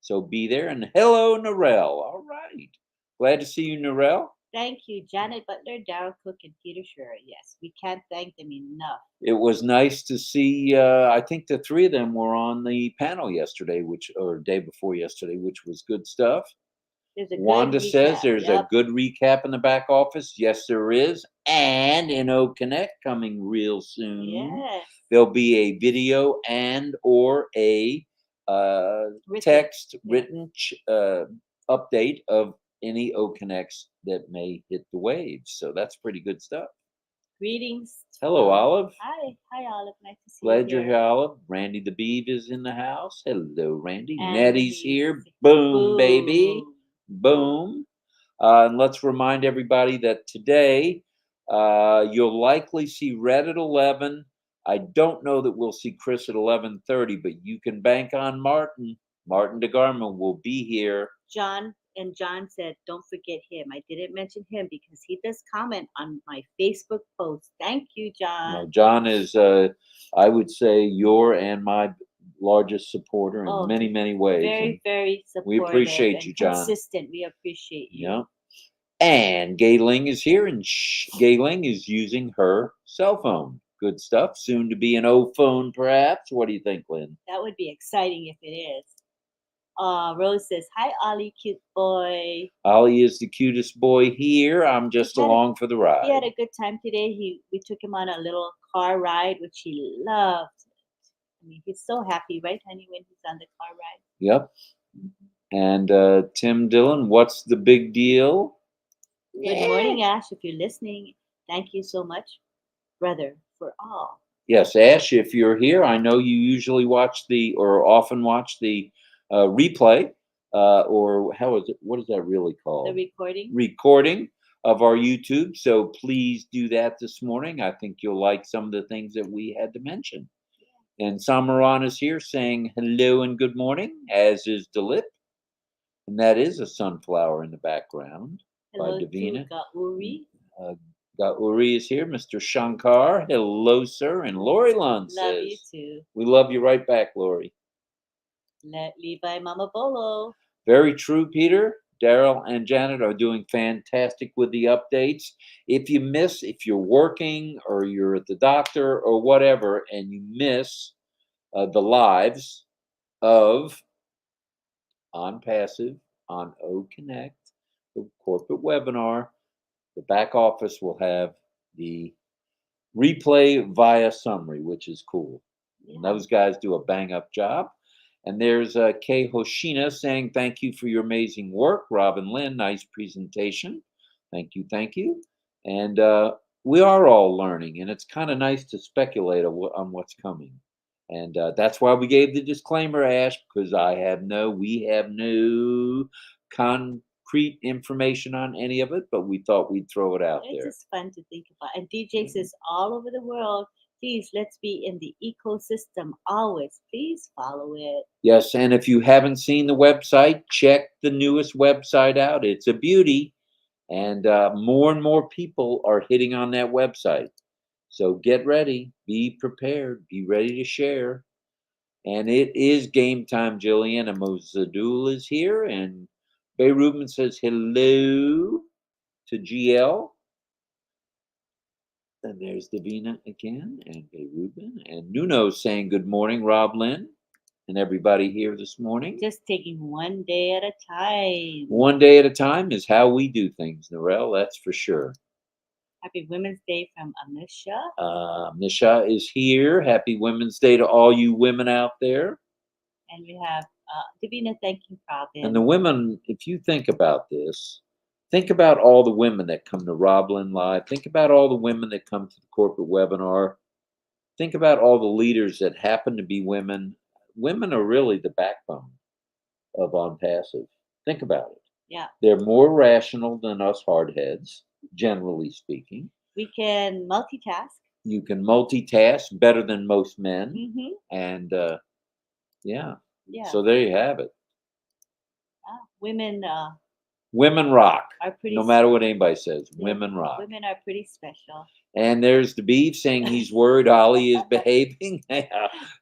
So be there. And hello, Narelle. All right. Glad to see you, Narelle. Thank you, Janet Butler, Darryl Cook, and Peter Scherer. Yes, we can't thank them enough. It was nice to see. I think the three of them were on the panel yesterday, or day before yesterday, which was good stuff. Wanda says there's a good recap in the back office. Yes, there is. And in Connect coming real soon. Yes. There'll be a video and or a text written update of any Connects that may hit the waves. So that's pretty good stuff. Greetings. Hello, Olive. Hi, Olive. Nice to see Glad you. You're here, Olive. Randy the Beeve is in the house. Hello, Randy. And Nettie's here. Boom, baby. Boom. And let's remind everybody that today you'll likely see Red at 11. I don't know that we'll see Chris at 11:30, but you can bank on Martin. Martin DeGarmo will be here. John said, don't forget him. I didn't mention him because he does comment on my Facebook post. Thank you, John. No, John is, I would say, your and my largest supporter in many, many ways. Very, very supportive. We appreciate you, John. Consistent. We appreciate you. Yeah. And Gayling is here, and Gayling is using her cell phone. Good stuff. Soon to be an phone, perhaps. What do you think, Lynn? That would be exciting if it is. Rose says, hi, Ollie, cute boy. Ollie is the cutest boy here. I'm just along for the ride. He had a good time today. We took him on a little car ride, which he loved. I mean, he's so happy, right, honey, when he's on the car ride? Yep. And Tim Dillon, what's the big deal? Good morning, Ash. If you're listening, thank you so much, brother, for all. Yes, Ash, if you're here, I know you usually often watch the replay, or how is it? What is that really called? The recording. Recording of our YouTube. So please do that this morning. I think you'll like some of the things that we had to mention. And Samaran is here saying hello and good morning, as is Dilip. And that is a sunflower in the background. Hello by Davina. to Gauri. Gauri is here. Mr. Shankar, hello, sir. And Lori Lund says, love you too. We love you right back, Lori. Levi Mama Bolo. Very true, Peter. Daryl and Janet are doing fantastic with the updates. If you're working or you're at the doctor or whatever, and you miss the lives of ONPASSIVE, on Connect, the corporate webinar, the back office will have the replay via summary, which is cool. Yeah. And those guys do a bang up job. And there's Kay Hoshina saying, thank you for your amazing work. Robin Lynn, nice presentation. Thank you, thank you. And we are all learning, and it's kind of nice to speculate on what's coming. And that's why we gave the disclaimer, Ash, because we have no concrete information on any of it, but we thought we'd throw it out there. It's just fun to think about. And DJ says all over the world, please, let's be in the ecosystem always. Please follow it. Yes, and if you haven't seen the website, check the newest website out. It's a beauty, and more and more people are hitting on that website. So get ready, be prepared, be ready to share. And it is game time, Jillian. And Mozadul is here, and Bay Rubin says hello to GL. And there's Davina again, and Bay Rubin, and Nuno saying good morning, RobLynn. and everybody here this morning. Just taking one day at a time. One day at a time is how we do things, Narelle, that's for sure. Happy Women's Day from Amisha. Misha is here. Happy Women's Day to all you women out there. And we have Divina thanking Robin. And the women, if you think about this, think about all the women that come to RobLynn Live. Think about all the women that come to the corporate webinar. Think about all the leaders that happen to be women. Women are really the backbone of ONPASSIVE. Think about it. Yeah. They're more rational than us hardheads, generally speaking. We can multitask. You can multitask better than most men. Mm-hmm. And yeah. So there you have it. Women Women rock. are pretty. No matter what anybody says, Yeah, women rock. Women are pretty special. And there's the beef saying he's worried Ollie is behaving.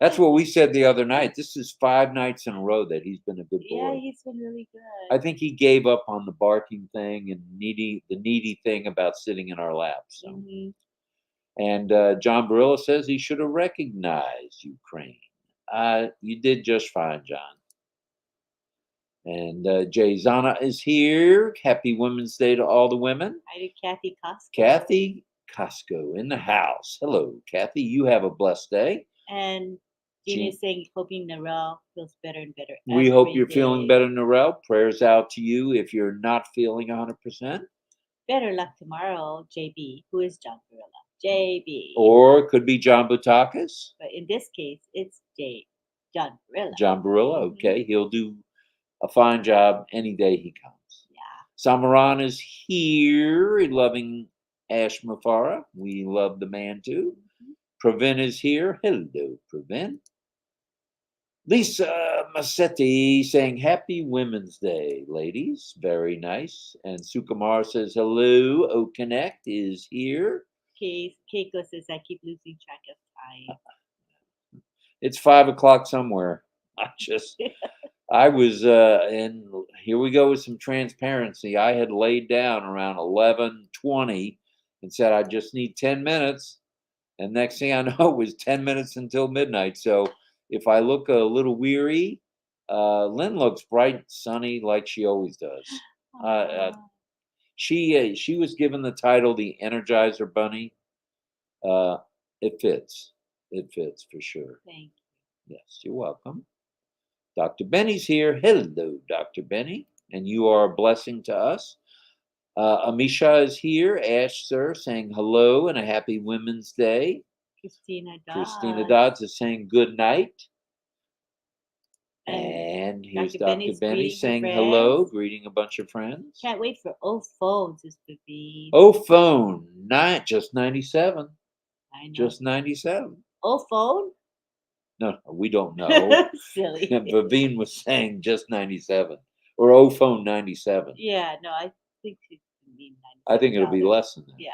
That's what we said the other night. This is 5 nights in a row that he's been a good boy. Yeah, he's been really good. I think he gave up on the barking thing and the needy thing about sitting in our laps. So. Mm-hmm. And John Barilla says he should have recognized Ukraine. You did just fine, John. And Jay Zana is here. Happy Women's Day to all the women. Hi to Kathy Costco. Kathy Costco in the house. Hello, Kathy. You have a blessed day. And Jean is saying, hoping Narelle feels better and better. We hope you're feeling better, Narelle. Prayers out to you if you're not feeling 100%. Better luck tomorrow, JB. Who is John Barilla? JB. Or it could be John Butakis. But in this case, it's John Barilla. John Barilla, okay. He'll do a fine job any day he comes. Yeah. Samaran is here, loving Ash Mafara. We love the man too. Pravin is here. Hello, Pravin. Lisa Massetti saying Happy Women's Day, ladies. Very nice. And Sukumar says hello. O Connect is here. Keiko says I keep losing track of time. It's 5 o'clock somewhere. I was, and here we go with some transparency. I had laid down around 11:20 and said, I just need 10 minutes. And next thing I know, it was 10 minutes until midnight. So if I look a little weary, Lynn looks bright, sunny, like she always does. She was given the title, the Energizer Bunny. It fits. It fits for sure. Thank you. Yes, you're welcome. Dr. Benny's here. Hello, Dr. Benny. And you are a blessing to us. Amisha is here. Ash, sir, saying hello and a happy Women's Day. Christina Dodds is saying good night. And here's Dr. Benny saying hello, greeting a bunch of friends. Can't wait for O Phones is to be. O Phone, just 97. I know. Just 97. O Phone? No, we don't know. Silly. Vavine was saying just 97 or O Phone 97. Yeah, no, I think it mean 97. I think it'll be less than that. Yeah.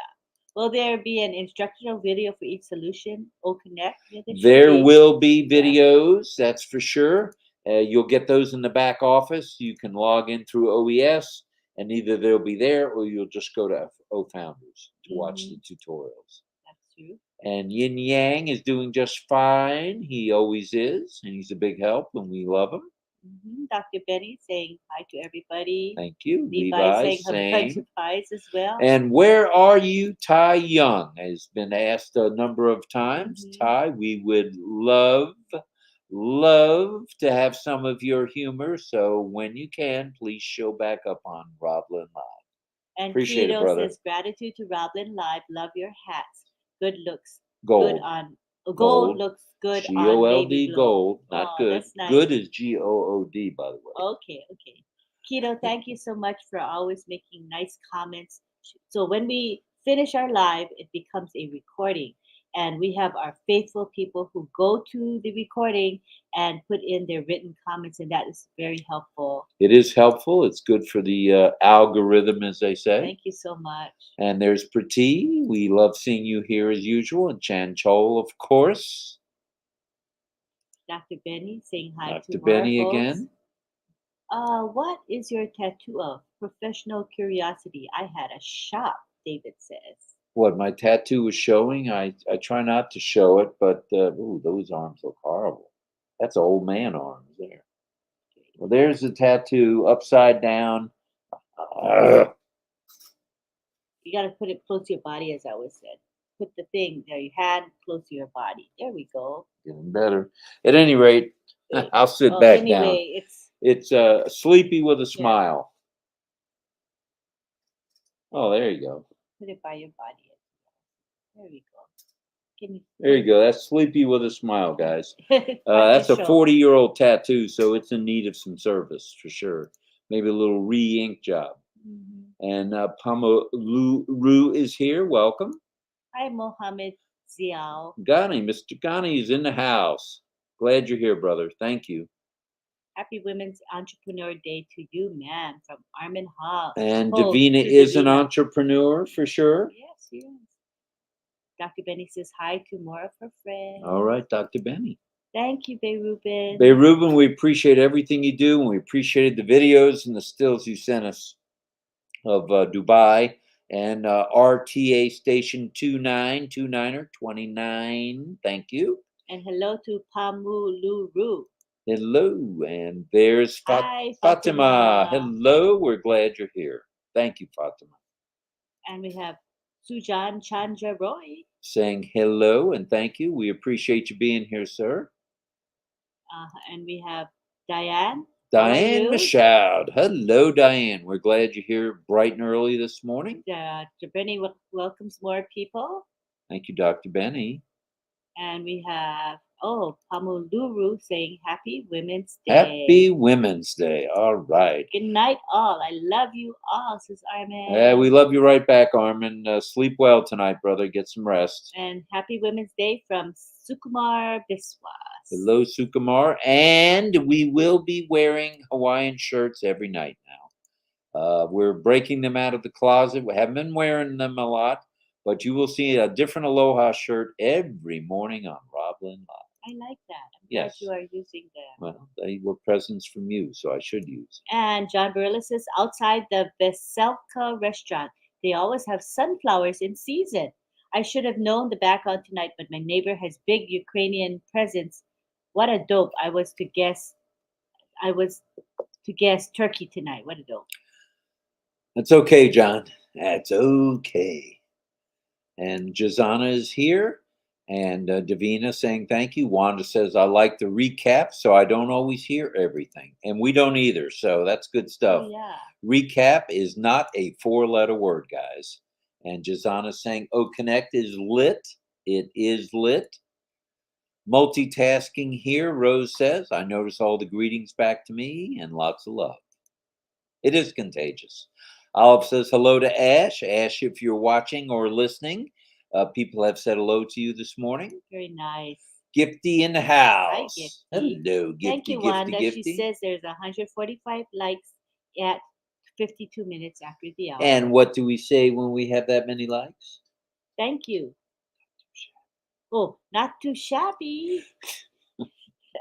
Will there be an instructional video for each solution? O Connect? There will be videos, that's for sure. You'll get those in the back office. You can log in through OES, and either they'll be there or you'll just go to O Founders to watch the tutorials. That's true. And Yin Yang is doing just fine. He always is, and he's a big help, and we love him. Dr. Benny saying hi to everybody. Thank you. Levi saying hi as well. And where are you, Ty Young? Has been asked a number of times. Ty, we would love to have some of your humor. So when you can, please show back up on RobLynn Live. And appreciate Tito it, brother. says gratitude to RobLynn Live. Love your hats. Good looks. Gold. Good on gold looks good on GOLD baby blue. gold, not good. That's nice. Good is GOOD, by the way. Okay. Keto, thank you so much for always making nice comments. So when we finish our live, it becomes a recording. And we have our faithful people who go to the recording and put in their written comments, and that is very helpful. It is helpful. It's good for the algorithm, as they say. Thank you so much. And there's Prati. We love seeing you here as usual. And Chan Chol, of course. Dr. Benny saying hi to Dr. Benny again. What is your tattoo of? Professional curiosity. I had a shop, David says. What, my tattoo was showing? I try not to show it, but ooh, those arms look horrible. That's old man arms there. Well, there's the tattoo upside down. You got to put it close to your body, as I always said. Put the thing there, your hand close to your body. There we go. Getting better. At any rate, I'll sit Oh, back down. anyway, It's sleepy with a smile. Oh, there you go. put it by your body. There we go. Can you? There you go. That's sleepy with a smile, guys. That's That's a 40-year-old tattoo, so it's in need of some service for sure. Maybe a little re-ink job. And Pamalu is here. Welcome. Hi, Mohammed Ziao. Ghani, Mr. Ghani is in the house. Glad you're here, brother. Thank you. Happy Women's Entrepreneur Day to you, man, from Armin Hall. And Davina is an entrepreneur for sure. Yes, she is. Dr. Benny says hi to more of her friends. All right, Dr. Benny. Thank you, Beyruben. Beyruben, we appreciate everything you do, and we appreciated the videos and the stills you sent us of Dubai and RTA station 2929er29. Thank you. And hello to Pamuluru. Hello, and there's Hi, Fatima. Hello, we're glad you're here. Thank you, Fatima. And we have Sujan Chandra Roy saying hello and thank you. We appreciate you being here, sir. And we have Diane. Diane Michaud. Hello, Diane. We're glad you're here bright and early this morning. Dr. Benny welcomes more people. Thank you, Dr. Benny. And we have, Pamuluru saying Happy Women's Day. Happy Women's Day. All right. Good night, all. I love you all, says Armin. We love you right back, Armin. Sleep well tonight, brother. Get some rest. And Happy Women's Day from Sukumar Biswas. Hello, Sukumar. And we will be wearing Hawaiian shirts every night now. We're breaking them out of the closet. We haven't been wearing them a lot, but you will see a different Aloha shirt every morning on RobLynn Live. I like that. I'm glad you are using them. Well, they were presents from you, so I should use them. And John Barilla says, outside the Veselka restaurant, they always have sunflowers in season. I should have known the background tonight, but my neighbor has big Ukrainian presents. What a dope. I was to guess turkey tonight. What a dope. That's okay, John. That's okay. And Jazana is here. And Davina saying thank you. Wanda says, I like the recap, so I don't always hear everything. And we don't either, so that's good stuff. Oh, yeah. Recap is not a 4-letter word, guys. And Jazana saying, Connect is lit. It is lit. Multitasking here, Rose says. I notice all the greetings back to me and lots of love. It is contagious. Olive says hello to Ash. Ash, if you're watching or listening, people have said hello to you this morning. Very nice. Gifty in the house. Hi, Gifty. Hello, Gifty. Thank you, Wanda. She says there's 145 likes at 52 minutes after the hour. And what do we say when we have that many likes? Thank you. Oh, not too shabby.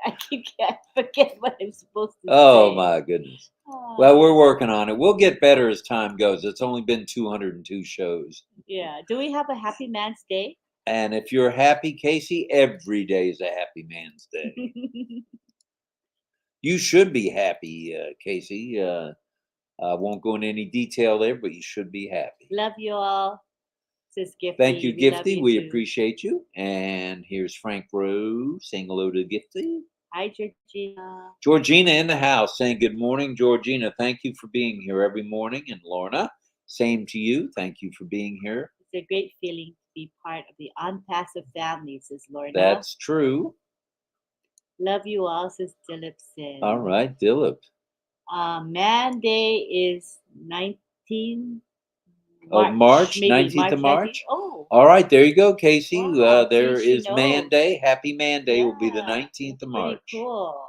I can't forget what I'm supposed to say. Oh, my goodness. Well, we're working on it. We'll get better as time goes. It's only been 202 shows. Yeah. Do we have a Happy Man's Day? And if you're happy, Casey, every day is a Happy Man's Day. You should be happy, Casey. I won't go into any detail there, but you should be happy. Love you all, says Gifty. Thank you, Gifty. We appreciate you. And here's Frank Rowe saying hello to Gifty. Hi, Georgina. Georgina in the house saying good morning, Georgina. Thank you for being here every morning. And Lorna, same to you. Thank you for being here. It's a great feeling to be part of the ONPASSIVE family, says Lorna. That's true. Love you all, says Dilip. All right, Dilip. Man Day is 19th of March, 19th of March. Oh. All right, there you go, Casey. Wow, there is Man Day. Happy Man Day will be the 19th of March. Cool.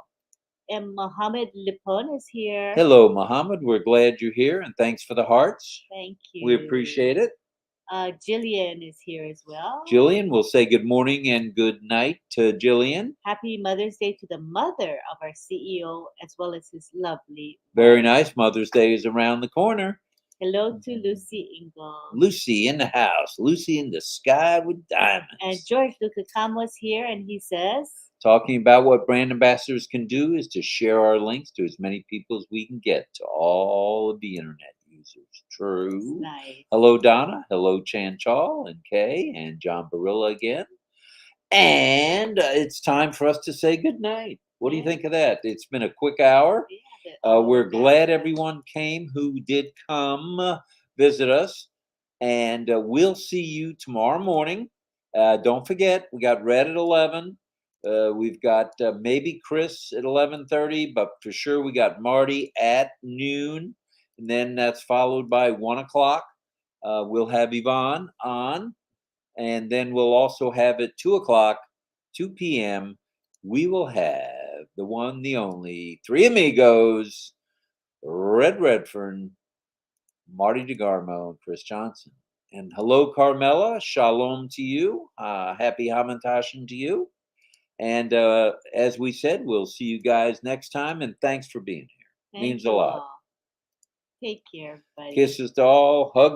And Mohammed Lipon is here. Hello, Mohammed. We're glad you're here, and thanks for the hearts. Thank you. We appreciate it. Jillian is here as well. Jillian, we'll say good morning and good night to Jillian. Happy Mother's Day to the mother of our CEO, as well as his lovely Very nice. Mother's Day is around the corner. Hello to Lucy Ingle. Lucy in the house. Lucy in the sky with diamonds. And George Lucacam here, and he says, talking about what brand ambassadors can do is to share our links to as many people as we can get to all of the internet users. True. nice. Hello, Donna. Hello, Chan Chal and Kay and John Barilla again. And it's time for us to say good night. What do you Yeah. think of that? It's been a quick hour. Yeah, We're glad everyone came who did come visit us. And we'll see you tomorrow morning. Don't forget, we got Red at 11. We've got maybe Chris at 11:30, but for sure we got Marty at noon. And then that's followed by 1 o'clock. We'll have Yvonne on. And then we'll also have at 2 o'clock, 2 p.m., we will have the one, the only, Three Amigos, Red Redfern, Marty DeGarmo, and Chris Johnson. And hello, Carmela. Shalom to you. Happy Hamantashen to you. And as we said, we'll see you guys next time. And thanks for being here. Means a lot. Take care, buddy. Kisses to all. Hugs.